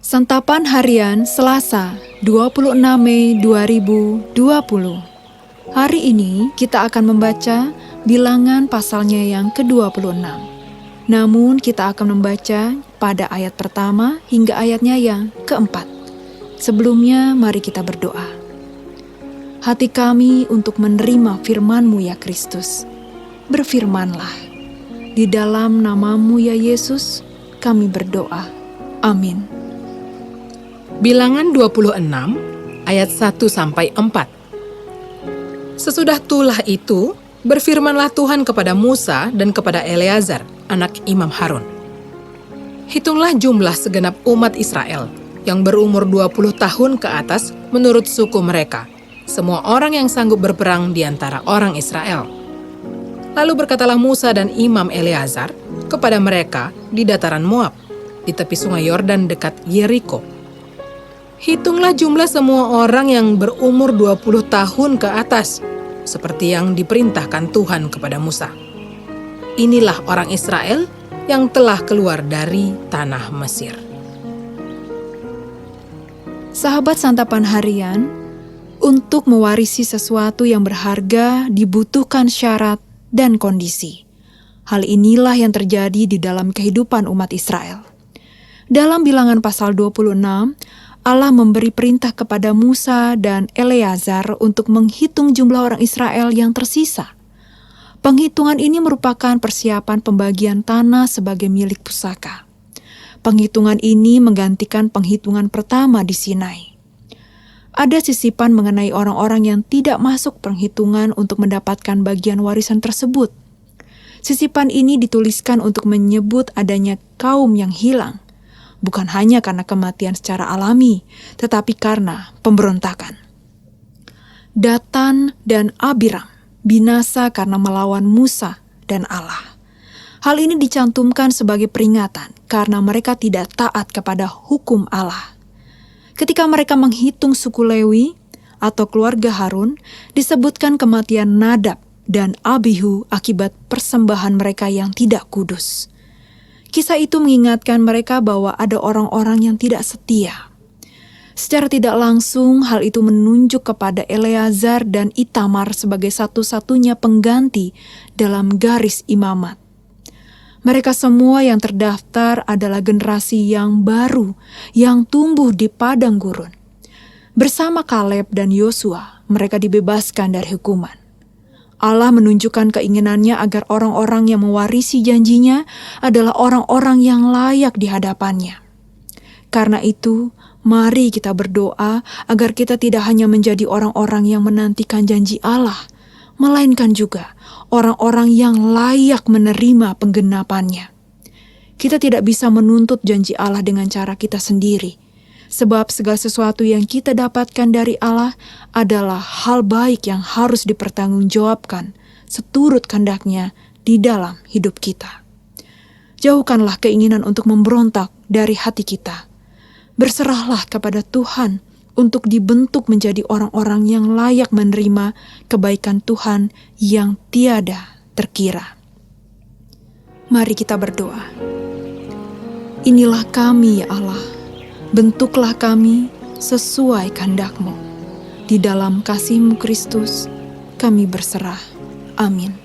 Santapan Harian Selasa, 26 Mei 2020. Hari ini kita akan membaca Bilangan pasalnya yang ke-26. Namun kita akan membaca pada ayat pertama hingga ayatnya yang keempat. Sebelumnya mari kita berdoa. Hati kami untuk menerima firman-Mu ya Kristus. Berfirmanlah. Di dalam nama-Mu ya Yesus, kami berdoa. Amin. Bilangan 26 ayat 1-4. Sesudah tulah itu, berfirmanlah Tuhan kepada Musa dan kepada Eleazar, anak Imam Harun. Hitunglah jumlah segenap umat Israel yang berumur 20 tahun ke atas menurut suku mereka, semua orang yang sanggup berperang di antara orang Israel. Lalu berkatalah Musa dan Imam Eleazar kepada mereka di dataran Moab, di tepi sungai Yordan dekat Yeriko. Hitunglah jumlah semua orang yang berumur 20 tahun ke atas, seperti yang diperintahkan Tuhan kepada Musa. Inilah orang Israel yang telah keluar dari tanah Mesir. Sahabat Santapan Harian, untuk mewarisi sesuatu yang berharga dibutuhkan syarat dan kondisi. Hal inilah yang terjadi di dalam kehidupan umat Israel. Dalam Bilangan pasal 26, Allah memberi perintah kepada Musa dan Eleazar untuk menghitung jumlah orang Israel yang tersisa. Penghitungan ini merupakan persiapan pembagian tanah sebagai milik pusaka. Penghitungan ini menggantikan penghitungan pertama di Sinai. Ada sisipan mengenai orang-orang yang tidak masuk penghitungan untuk mendapatkan bagian warisan tersebut. Sisipan ini dituliskan untuk menyebut adanya kaum yang hilang. Bukan hanya karena kematian secara alami, tetapi karena pemberontakan. Datan dan Abiram binasa karena melawan Musa dan Allah. Hal ini dicantumkan sebagai peringatan karena mereka tidak taat kepada hukum Allah. Ketika mereka menghitung suku Lewi atau keluarga Harun, disebutkan kematian Nadab dan Abihu akibat persembahan mereka yang tidak kudus. Kisah itu mengingatkan mereka bahwa ada orang-orang yang tidak setia. Secara tidak langsung, hal itu menunjuk kepada Eleazar dan Itamar sebagai satu-satunya pengganti dalam garis imamat. Mereka semua yang terdaftar adalah generasi yang baru, yang tumbuh di padang gurun. Bersama Kaleb dan Yosua, mereka dibebaskan dari hukuman. Allah menunjukkan keinginannya agar orang-orang yang mewarisi janjinya adalah orang-orang yang layak di hadapannya. Karena itu, mari kita berdoa agar kita tidak hanya menjadi orang-orang yang menantikan janji Allah, melainkan juga orang-orang yang layak menerima penggenapannya. Kita tidak bisa menuntut janji Allah dengan cara kita sendiri. Sebab segala sesuatu yang kita dapatkan dari Allah adalah hal baik yang harus dipertanggungjawabkan seturut kehendaknya di dalam hidup kita. Jauhkanlah keinginan untuk memberontak dari hati kita. Berserahlah kepada Tuhan untuk dibentuk menjadi orang-orang yang layak menerima kebaikan Tuhan yang tiada terkira. Mari kita berdoa. Inilah kami ya Allah. Bentuklah kami sesuai kehendak-Mu. Di dalam kasih-Mu Kristus, kami berserah. Amin.